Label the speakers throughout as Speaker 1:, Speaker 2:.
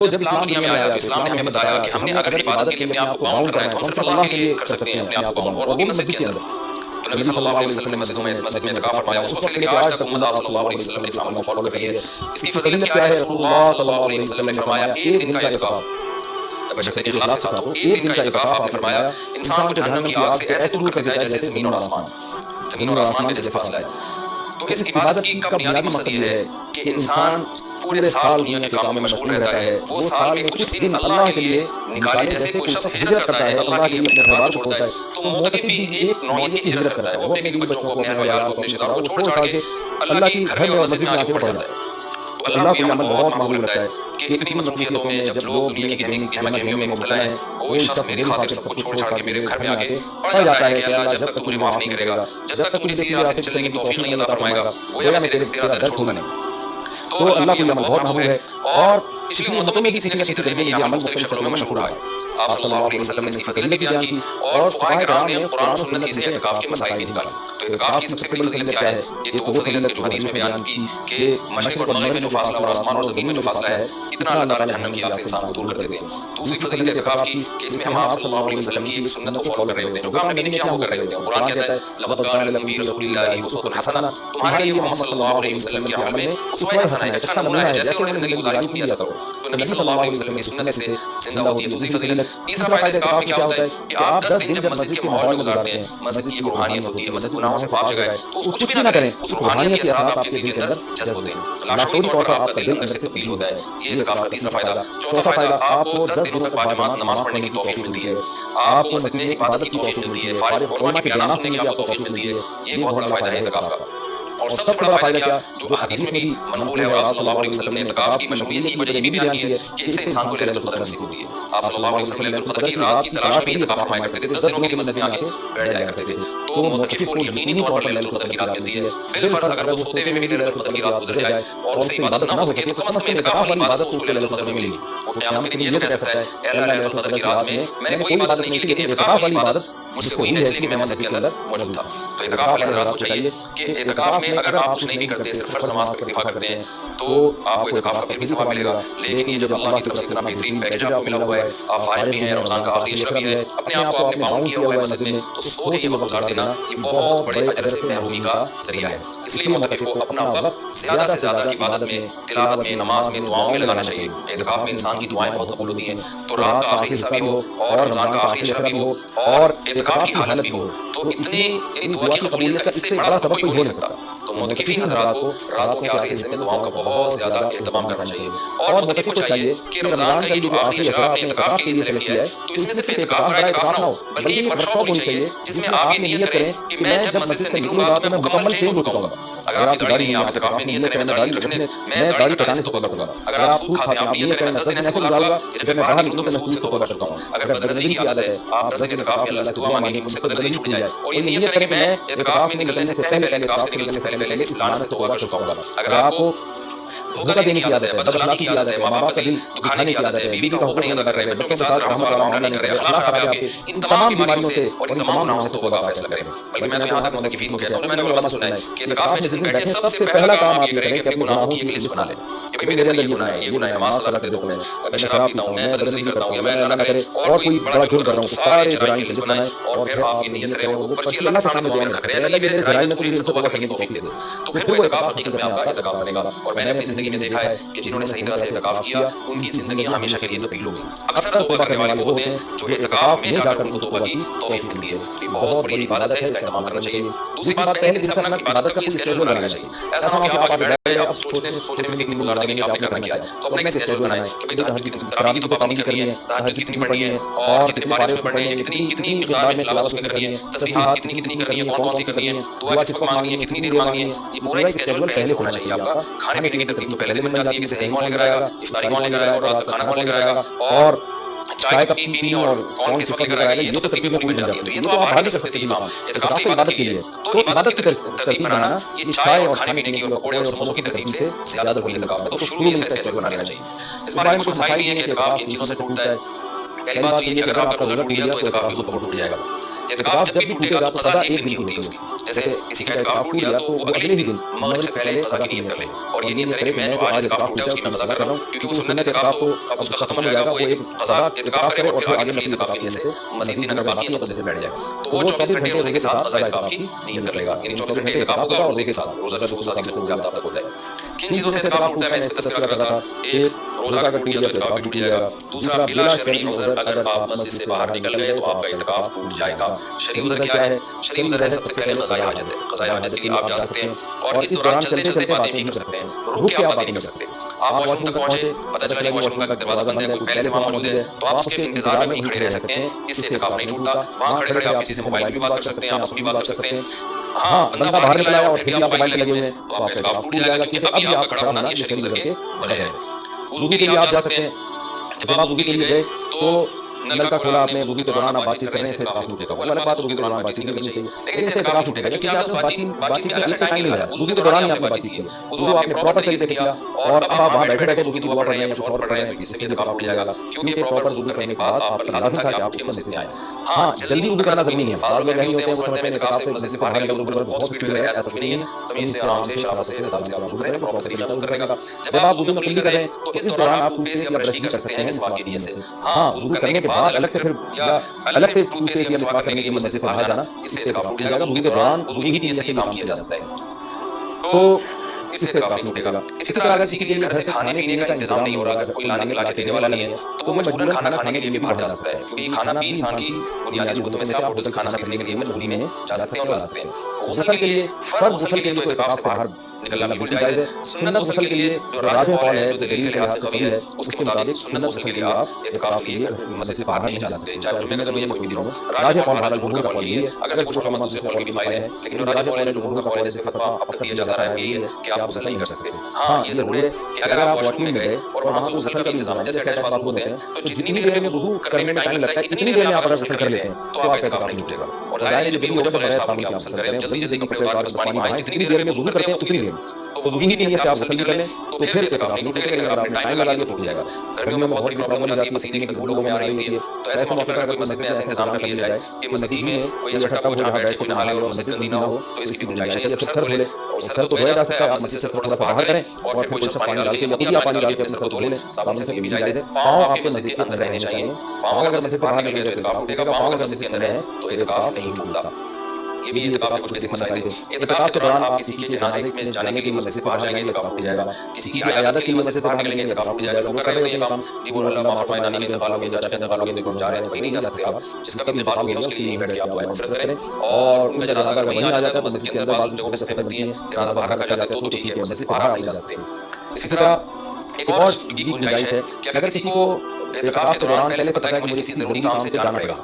Speaker 1: جب اسلام دنیا میں آیا تو اسلام نے ہمیں بتایا کہ ہم نے اگر عبادت کے لیے اپنے آپ کو باؤنڈ کرنا ہے تو ہم صرف اللہ کے لیے کر سکتے ہیں اپنے آپ کو باؤنڈ، اور وہ بھی مسجد کے اندر۔ تو نبی صلی اللہ علیہ وسلم نے مسجد میں اعتکاف فرمایا، اس وقت سے لے کے آج تک امت آپ صلی اللہ علیہ وسلم کے اس عمل کو فالو کر رہی ہے۔ اس کی فضیلت کیا ہے؟ رسول اللہ صلی اللہ علیہ وسلم نے فرمایا ایک دن کا اعتکاف، بشرط کہ اخلاص کے ساتھ ہو، ایک دن کا اعتکاف آپ نے فرمایا انسان کو جہنم کی آگ سے ایسے دور کر دیتا ہے جیسے زمین اور آسمان، زمین اور آسمان کا جیسے فاصلہ ہے۔ تو اس عبادت کی کا بنیادی مقصد یہ ہے کہ انسان پورے سال دنیا کے کاموں میں مشغول رہتا ہے، وہ سال میں کچھ دن اللہ کے لیے نکالے، جیسے کوئی شخص ہجرت کرتا ہے اللہ کے لیے اپنے گھر بار کو چھوڑتا ہے، تو معتکف بھی ایک نوعیت کی ہجرت کرتا ہے، وہ اپنے بیوی بچوں کو، اپنے اہل عیال کو، اپنے رشتہ داروں کو چھوڑ چھاڑ کے اللہ کی گھر میں اور مسجد میں آ کے پڑ جاتا ہے۔ تو اللہ کو یہ عمل بہت محبوب لگتا ہے کہ اتنی مصروفیتوں میں جب لوگ دنیا کی گہما گہمیوں میں مبتلا ہیں، کوئی شخص میری خاطر سب کچھ چھوڑ چھاڑ کے میرے گھر میں آ کے پڑ جاتا ہے کہ اللہ جب تک تو مجھے معاف نہیں کرے گا، جب تک تو مجھے اسی راہ سے چلنے کی توفیق نہیں عطا فرمائے گا، گویا میں تیرا در چھوڑوں گا نہیں۔ تو اللہ کو یہ عمل بہت محبوب ہے، اور پچھلی امتوں میں بھی کسی نہ کسی طریقے میں یہ عمل مختلف شکلوں میں مشہور رہا ہے۔ آپ صلی اللہ علیہ وسلم نے اس کی فضیلت بھی بیان کی، اور فقہاء کرام نے قرآن و سنت ہی سے اعتکاف کے مسائل بھی نکالے۔ تو اعتکاف کی سب سے بڑی فضیلت کیا ہے؟ یہ تو وہ فضیلت جو حدیث میں بیان کی کہ مشرق اور مغرب میں جو فاصلہ اور آسمان اور زمین میں جو فاصلہ ہے، اتنا اللہ تعالیٰ جہنم کی آگ سے انسان کو دور کر دیتے ہیں۔ دوسری فضیلت اعتکاف کی کہ اس میں ہم آپ صلی اللہ علیہ وسلم کی ایک سنت کو فالو کر رہے ہوتے ہیں، جو کام نبی نے کیا وہ کر رہے ہوتے ہیں۔ قرآن کہتا ہے لقد کان لکم فی رسول اللہ اسوۃ حسنہ، تمہارے لیے محمد صلی اللہ علیہ وسلم کے عمل میں اسوہ حسنہ ایک اچھا نمونہ ہے، جیسے انہوں نے زندگی گزاری تم بھی ایسا کرو۔ تو نبی صلی اللہ علیہ وسلم کی سنت سے زندہ ہوتی ہے دوسری فضیلت۔ تیسرا فائدہ اعتکاف میں کیا ہوتا ہے کہ آپ 10 دن جب مسجد کے ماحول میں گزارتے ہیں، مسجد کی ایک روحانیت ہوتی ہے، مسجد گناہوں سے پاک جگہ ہے، تو اس کچھ بھی نہ کریں، اس روحانیت کے اثرات آپ کے دل کے اندر جذب ہوتے ہیں، لاشعوری طور پر آپ کا دل اندر سے تبدیل ہوتا ہے۔ یہ اعتکاف کا تیسرا فائدہ۔ چوتھا فائدہ، آپ کو 10 دنوں تک باجماعت نماز پڑھنے کی توفیق ملتی ہے، آپ کو مسجد میں عبادت کی توفیق ملتی ہے، فارغ علماء کے بیانات سننے کی آپ کو توفیق ملتی ہے۔ یہ بہت بڑا فائدہ ہے اعتکاف کا۔ اور سب سے بڑا فائدہ کیا جو حدیث میں بھی منقول ہے، اور آپ صلی اللہ علیہ وسلم نے اعتکاف کی مشروعیت کی وجہ یہ بھی بیان کی ہے کہ اس سے انسان کو لیلۃ القدر نصیب ہوتی ہے۔ آپ صلی اللہ علیہ وسلم لیلۃ القدر کی رات کی تلاش میں بھی اعتکاف فرمایا کرتے تھے، 10 دنوں کے مسجد میں آ کے بیٹھ جایا کرتے تھے۔ تو معتکف کو یقینی طور پر لیلۃ القدر کی رات ملتی ہے، بالفرض اگر وہ سوتے ہوئے بھی لیلۃ القدر کی رات گزر جائے اور اس سے عبادت نہ ہو سکے تو کم از کم اعتکاف والی عبادت تو اس کو لیلۃ القدر میں ملے گی۔ وہ قیامت کے دن یہ تو کہہ سکتا ہے اے اللہ لیلۃ القدر کی رات میں نے کوئی عبادت نہیں کی، لیکن اعتکاف والی عبادت مجھ سے ہوئی ہے، اس لیے کہ میں مسجد کے اندر موجود تھا۔ تو اعتکاف والے حضرات کو چاہیے کہ اعتکاف میں اگر آپ کچھ نہیں بھی کرتے، صرف فرض نماز کا اکتفا کرتے ہیں، تو آپ کو اعتکاف کا پھر بھی ثواب ملے گا۔ لیکن یہ جب اللہ کی طرف سے اتنا بہترین پیکج آپ کو ملا ہوا ہے، آپ فارغ بھی ہیں، رمضان کا آخری اشرا بھی ہے، اپنے آپ کو آپ نے باؤنڈ کیا ہوا ہے مسجد میں، تو سو کے یہ وقت گزار دینا یہ بہت بڑے اجر سے محرومی کا ذریعہ ہے۔ اس لیے معتکف کو اپنا وقت زیادہ سے زیادہ عبادت میں، تلاوت میں، نماز میں، دعاؤں میں لگانا چاہیے۔ اعتکاف میں انسان کی دعائیں بہت قبول ہوتی ہیں، تو رات کا آخری حصہ بھی ہو اور رمضان کا آخری اشرا بھی ہو اور اعتکاف کی حالت بھی ہو، تو اتنی دعا کی قبولیت کا اس سے بڑا سبب کوئی ہو نہیں سکتا۔ تو معتکفین حضرات کو راتوں کے آخری حصے میں دعاؤں کا بہت زیادہ اہتمام کرنا چاہیے، اور معتکف کو چاہیے کہ رمضان کا یہ جو آخری اشرا آپ نے اعتکاف کے لیے سلیکٹ کیا ہے، تو اس میں صرف اعتکاف برائے اعتکاف نہ ہو، بلکہ ایک ورکشاپ ہونی چاہیے جس میں آپ یہ نیت کریں کہ میں جب مسجد سے نکلوں گا تو میں مکمل چینج ہو چکا ہوں گا۔ اگر آپ کی داڑھی نہیں ہے، آپ اعتکاف میں نیت کریں میں داڑھی کٹانے سے توبہ کروں گا۔ اگر آپ سود کھاتے ہیں، آپ نیت کریں میں 10 دن ایسے گزاروں گا کہ جب میں باہر نکلوں تو میں سود سے توبہ کر چکا ہوں۔ اگر بدنظری کی عادت ہے، آپ 10 دن اعتکاف میں اللہ سے دعا مانگیں کہ مجھ سے بدنظری چھوٹ جائے، اور یہ نیت کریں کہ میں اعتکاف میں نکلنے سے پہلے، اعتکاف سے نکلنے سے پہلے اس لعنت سے توبہ کر چکا ہوں گا۔ اگر آپ کو دھوکہ دینے کی عادت ہے، بد اخلاقی کی عادت ہے، ماں باپ کا دل دکھانے کی عادت ہے، بیوی کا حقوق نہیں ادا کر رہے، بچوں کے ساتھ رحم والا معاملہ نہیں کر رہے، اخلاق خراب ہے آپ کے، ان تمام بیماریوں سے اور ان تمام گناہوں سے توبہ کا فیصلہ کریں۔ بلکہ میں تو یہاں تک معتکفین کو کہتا ہوں، جو میں نے علماء سے سنا ہے کہ اعتکاف میں جس دن بیٹھے سب سے پہلا کام آپ یہ کریں کہ اپنے گناہوں کی ایک لسٹ بنا لیں کہ بھائی میرے اندر یہ گناہ ہے، یہ گناہ ہے، نماز قضا کر دیتا ہوں میں شراب پیتا ہوں، میں بدنظری کرتا ہوں، یا میں اللہ نہ کرے اور کوئی بڑا جرم کر رہا ہوں، تو سارے جرائم کی لسٹ بنائیں، اور پھر آپ یہ نیت کریں، وہ پرچی اللہ کے سامنے دعا میں رکھ رہے ہیں، اللہ میرے جرائم میں تجھے ان سے توبہ کرنے کی توفیق دے دے، تو پھر وہ اعتکاف حقیقت میں آپ کا اعتکاف بنے گا۔ اور میں نے اپنی زندگی میں دیکھا ہے کہ جنہوں نے صحیح طرح سے اعتکاف کیا ان کی زندگیاں ہمیشہ کے لیے تبدیل ہو گئی۔ اکثر توبہ کرنے والے وہ ہوتے ہیں جو اعتکاف میں جا کر ان کو توبہ کی توفیق ملتی ہے۔ یہ بہت بڑی عبادت ہے، اس کا اہتمام کرنا چاہیے۔ دوسری بات، پہلے دن سے اپنا عبادت کا کوئی اسکیڈول بنا لینا چاہیے۔ ایسا نہ ہو کہ آپ آگے بیٹھ گئے، آپ سوچنے میں 3 دن گزار دیں گے کہ آپ نے کرنا کیا ہے، تو اپنا ایک اسکیڈول بنائیں کہ بھائی تہجد کی تراویح کی تو پابندی کرنی ہے، تہجد کتنی پڑھنی ہے اور کتنے پارے اس میں پڑھنے ہیں، کتنی مقدار میں تلاوت اس میں کرنی ہے، تسبیحات کتنی کرنی ہے، کون سی کرنی ہے، دعا کس وقت مانگنی ہے، کتنی دیر مانگنی ہے، یہ پورا ایک اسکیڈول پہلے سے ہونا چاہیے آپ کا۔ کھانے پینے کی ترتیب تو پہلے دن بن جاتی ہے کہ صحیح کون لے کر آئے گا، افطاری کون لے کر آئے گا، اور رات کا کھانا کون لے کر آئے گا، اور چائے کب پینی اور کون کس وقت لے کر آئے گا، یہ تو ترتیب میں پوری بن جاتی ہے۔ تو یہ تو آپ باہر نہیں کر سکتے یہ کام، اعتکاف تو عبادت کے لیے ہے۔ تو عبادت کی ترتیب بنانا یہ چائے اور کھانے پینے کی اور پکوڑے اور سموسوں کی ترتیب سے زیادہ ضروری ہے اعتکاف میں، تو شروع میں اس کا اسکیڈول بنا لینا چاہیے۔ اس بارے میں کچھ مسائل بھی ہیں کہ اعتکاف کن چیزوں سے ٹوٹتا ہے۔ پہلی بات تو یہ کہ اگر آپ کا روزہ ٹوٹ گیا تو اعتکاف بھی خود بخود ٹوٹ جائے گا۔ اعتکاف جب بھی ٹوٹے گا تو قضا ایک دن کی ہوتی ہے اس کی. جیسے کسی کا اعتکاف ٹوٹ گیا تو وہ اگلے ہی دن مغرب سے پہلے قضا کی نیت کر لے اور یہ نیت کرے کہ میں جو آج اعتکاف ٹوٹا ہے اس کی میں قضا کر رہا ہوں, کیونکہ وہ سنت اعتکاف تو اب اس کا ختم ہو جائے گا, وہ ایک قضا اعتکاف کرے اور پھر آگے نفلی اعتکاف کی نیت سے مزید دن اگر باقی ہے تو مزید بیٹھ جائے گا. تو وہ 24 گھنٹے روزے کے ساتھ قضا اعتکاف کی نیت کر لے گا, یعنی 24 گھنٹے اعتکاف ہوگا اور روزے کے ساتھ. روزہ جو صبح صادق سے غروب آفتاب تک ہوتا ہے. کن چیزوں سے اعتکاف ٹوٹتا ہے میں اس پہ تذکرہ کر رہا تھا. ایک, روزہ اگر ٹوٹ گیا تو اعتکاف بھی ٹوٹ جائے گا. دوسرا, بلا شرعی عذر اگر آپ مسجد سے باہر نکل گئے تو آپ کا اعتکاف ٹوٹ جائے گا. شرعی عذر کیا ہے؟ شرعی عذر ہے سب سے پہلے قضاء حاجت ہے. قضاء حاجت کے لیے آپ جا سکتے ہیں اور اس دوران چلتے چلتے باتیں نہیں کر سکتے ہیں, رک کے آپ باتیں نہیں کر سکتے. آپ واش روم تک پہنچے, پتہ چلا کہ واش روم کا دروازہ بند ہے, کوئی پہلے سے وہاں موجود ہے, تو آپ اس کے انتظار میں وہیں کھڑے رہ سکتے ہیں. اس سے اعتکاف نہیں ٹوٹتا. وہاں کھڑے کھڑے آپ کسی سے موبائل بھی بات کر سکتے ہیں, آپس میں بھی بات کر سکتے ہیں. ہاں, بندہ باہر نکلا ہے اور پھر بھی آپ موبائل میں لگے ہوئے ہیں تو آپ کا اعتکاف ٹوٹ جائے گا, کیونکہ ابھی آپ کا کھڑا ہونا یہ شرعی عذر کے بغیر ہے. وضو کے لیے آپ جا سکتے ہیں. جب آپ وضو کے لیے گئے تو نلکا کھولا آپ نے, وضو کے دوران آپ بات چیت کرنے سے اعتکاف ٹوٹے گا. وہ الگ بات, وضو کے دوران بات چیت نہیں کرنی چاہیے, لیکن اس سے اعتکاف ٹوٹے گا کیونکہ آپ نے بات چیت میں الگ سے ٹائم نہیں لگایا. وضو کے دوران ہی آپ نے بات چیت کی, وضو آپ نے پراپر طریقے سے کیا اور اب آپ وہاں بیٹھے بیٹھے وضو کی دعا پڑھ رہے ہیں یا کچھ اور پڑھ رہے ہیں, تو اس سے بھی اعتکاف ٹوٹ جائے گا, کیونکہ پراپر وضو کرنے کے بعد آپ پر لازم تھا کہ آپ اٹھ کے مسجد میں آئیں. ہاں, جلدی وضو کرنا ضروری نہیں ہے. بعض لوگ ایسے ہوتے ہیں وہ سمجھتے ہیں اعتکاف سے مسجد سے باہر نکل کر بہت سپیڈ میں رہے, ایسا کچھ نہیں ہے. تمیز سے, آرام سے, شرافت سے, تعلق سے وضو کریں, پراپر طریقے سے وضو کرنے کا. جب آپ وضو مکمل کر رہے ہیں تو اس دوران آپ ٹوتھ پیسٹ یا برش بھی کر سکتے ہیں مسواک کی نیت سے. ہاں, وضو کرنے کے بعد الگ سے پھر یا الگ سے ٹوتھ پیسٹ یا مسواک کرنے کے لیے مسجد سے باہر جانا, اس سے اعتکاف ٹوٹ جائے گا. وضو کے دوران وضو کی نیت سے یہ کام کیا جا سکتا ہے, تو اس سے اعتکاف نہیں ٹوٹے گا. اسی طرح اگر کسی کے لیے گھر سے کھانے پینے کا انتظام نہیں ہو رہا, اگر کوئی لانے لا کے دینے والا نہیں ہے, تو وہ مجبوراً کھانا کھانے کے لیے بھی باہر جا سکتا ہے, کیونکہ کھانا بھی انسان کی بنیادی ضرورتوں میں سے. آپ ہوٹل سے کھانا خریدنے کے لیے مجبوری میں جا سکتے ہیں اور لا سکتے ہیں. غسل کے لیے, فرض غسل کے لیے تو اعتکاف سے باہر نکلنا بالکل جائز ہے. سنت غسل کے لیے جو راجح قول ہے, جو دلیل کے لحاظ سے قوی ہے, اس کے مطابق سنت غسل کے لیے آپ اعتکاف کے لیے مسجد سے باہر نہیں جا سکتے, چاہے جمعے کا دن ہو یا کوئی بھی دن ہو. راجح قول بہرحال جمہور کا قول یہی ہے, اگرچہ کچھ علماء دوسرے قول کے بھی قائل ہیں, لیکن جو راجح قول ہے, جمہور کا قول ہے, جس پہ فتویٰ اب تک دیا جاتا رہا ہے, وہ یہی ہے کہ آپ غسل نہیں کر سکتے. ہاں, یہ ضرور ہے کہ اگر آپ واش روم میں گئے اور وہاں کوئی غسل کا بھی انتظام ہے, جیسے اٹیچ باتھ روم ہوتے ہیں, تو جتنی دیر میں وضو کرنے میں ٹائم لگتا ہے, اتنی دیر میں آپ اگر غسل کر لیتے ہیں تو آپ کا اعتکاف نہیں ٹوٹے گا. اور ظاہر ہے جب بھی ہوگا بغیر صابن کے آپ غسل کریں, جلدی جلدی کپڑے اتار کے بس پانی میں آئیں, جتنی دیر میں وضو کرتے ہیں اتنی دیر میں, تو وضو کی نیت سے آپ غسل بھی کر لیں تو پھر اعتکاف نہیں ٹوٹے گا. اگر آپ نے ٹائم لگا لیا تو ٹوٹ جائے گا. گرمیوں میں بہت بڑی پرابلم ہو جاتی ہے, پسینے کی بدبو لوگوں میں آ رہی ہوتی ہے, تو ایسے موقع پر اگر کوئی مسجد میں ایسا انتظام کر لیا جائے کہ مسجد میں کوئی ایسا ٹب ہو جہاں بیٹھ کے کوئی نہا لے اور مسجد گندی نہ ہو, تو اس کی گنجائش ہے یا سر دھو لے. اور سر تو دھویا جا سکتا ہے, آپ مسجد سے تھوڑا سا باہر کریں اور پھر کوئی شخص پانی ڈال کے یا خود ہی آپ پانی ڈال کے اپنے سر کو دھو لیں صابن سے, یہ بھی جائز ہے. پاؤں آپ کے مسجد کے اندر رہنے چاہیے. پاؤں اگر مسجد سے باہر نکل گئے تو اعتکاف ٹوٹے گا, پاؤں اگر مسجد کے اندر ہے تو اعتکاف نہیں ٹوٹتا. یہ بھی اعتکاف کے کچھ بیسک مسائل ہیں. اعتکاف کے دوران آپ کسی کے جنازے میں جانے کے لیے مسجد سے باہر جائیں گے, اعتکاف ٹوٹ جائے گا. کسی کی عیادت کے لیے مسجد سے باہر نکلیں گے, اعتکاف ٹوٹ جائے گا. لوگ کر رہے ہوتے ہیں یہ کام, جی وہ اللہ معاف فرمائے, نانی کا انتقال ہو گیا, چاچا کا انتقال ہو گیا, دیکھو جا رہے ہیں, تو کہیں نہیں جا سکتے آپ. جس کا بھی انتقال ہو گیا اس کے لیے یہیں بیٹھ کے آپ دعائیں مغفرت کریں, اور ان کا جنازہ اگر وہیں آ جاتا ہے تو مسجد کے اندر بعض جگہوں پہ صفیں بنتی ہیں, جنازہ باہر رکھا جاتا ہے تو ٹھیک ہے, مسجد سے باہر نہیں جا سکتے. اسی طرح ایک اور بھی گنجائش ہے کہ اگر کسی کو اعتکاف کے دوران پہلے سے پتہ ہے کہ مجھے کسی ضروری کام سے جانا پڑے گا,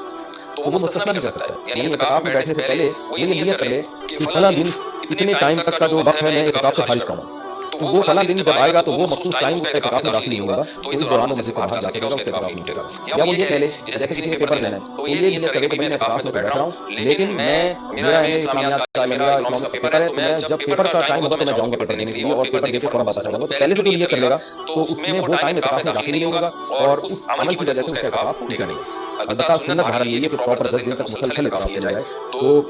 Speaker 1: تو وہ مستثنی بھی کر سکتا ہے. یعنی اعتکاف میں بیٹھنے سے پہلے وہ یہ نیت کر لے کہ فلاں دن اتنے ٹائم تک کا جو وقت ہے میں اعتکاف سے خارج کروں, تو وہ فلاں دن جب آئے گا تو وہ مخصوص ٹائم اس کا اعتکاف میں داخل نہیں ہوگا, تو اس دوران وہ مسجد سے باہر جا سکے گا, اس کا اعتکاف نہیں ٹوٹے گا. یا وہ یہ کہہ لے جیسے کسی نے پیپر دینا ہے, تو یہ نیت کرے کہ میں اعتکاف میں تو بیٹھ رہا ہوں, لیکن میرا اسلامیات کا, میرا اکنامکس کا پیپر ہے, تو میں جب پیپر کا ٹائم ہوگا تو میں جاؤں گا پیپر دینے کے لیے اور پیپر دے کے فوراً واپس آ جاؤں گا. تو پہلے سے جو نیت کر لے گا تو اس میں وہ ٹائم اعتکاف میں داخل نہیں ہوگا, اور اس عمل کی وجہ سے اس کا اعتکاف ٹوٹے گا نہیں. البتہ سنت بہرحال یہ ہے کہ پراپر 10 دن تک مسلسل اعتکاف کیا جائے. تو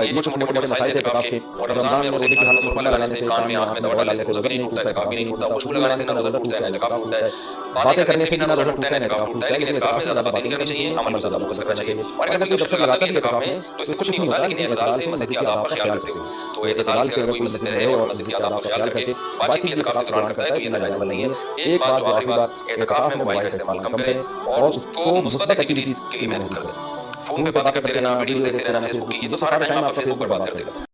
Speaker 1: یہ کچھ موٹے موٹے مسائل تھے اعتکاف کے. اور رمضان میں روزے کی حالت میں روزہ لگانے سے, کان میں آنکھ میں دوا ڈالنے سے روزہ بھی نہیں ٹوٹتا, اعتکاف بھی نہیں ٹوٹتا. خوشبو لگانے سے نہ روزہ ٹوٹتا ہے نہ اعتکاف ٹوٹتا ہے. باتیں کرنے سے بھی نہ روزہ ٹوٹتا ہے نہ اعتکاف ٹوٹتا ہے. لیکن اعتکاف میں زیادہ باتیں نہیں کرنی چاہیے, عمل میں زیادہ فوکس کرنا چاہیے. اور اگر کوئی دفتر لگاتا ہے اعتکاف میں تو اس سے کچھ نہیں ہوتا, لیکن اعتدال سے مسجد کے آداب کا خیال رکھتے ہوئے. تو اعتدال سے اگر کوئی مسجد میں رہے اور مسجد کے آداب کا خیال کر کے بات چیت بھی اعتکاف کے دوران کرتا ہے تو یہ ناجائز عمل نہیں ہے. ایک بات جو آخری بات, اعتکاف میں موبائل کا استعمال کم کریں اور اس کو مثبت ایکٹیویٹیز کے لیے محدود کر دیں. فون پہ بات کرتے رہنا, ویڈیوز دیکھتے رہنا, فیس بک کی, یہ تو سارا ٹائم آپ فیس بک پر بات کرتے گا.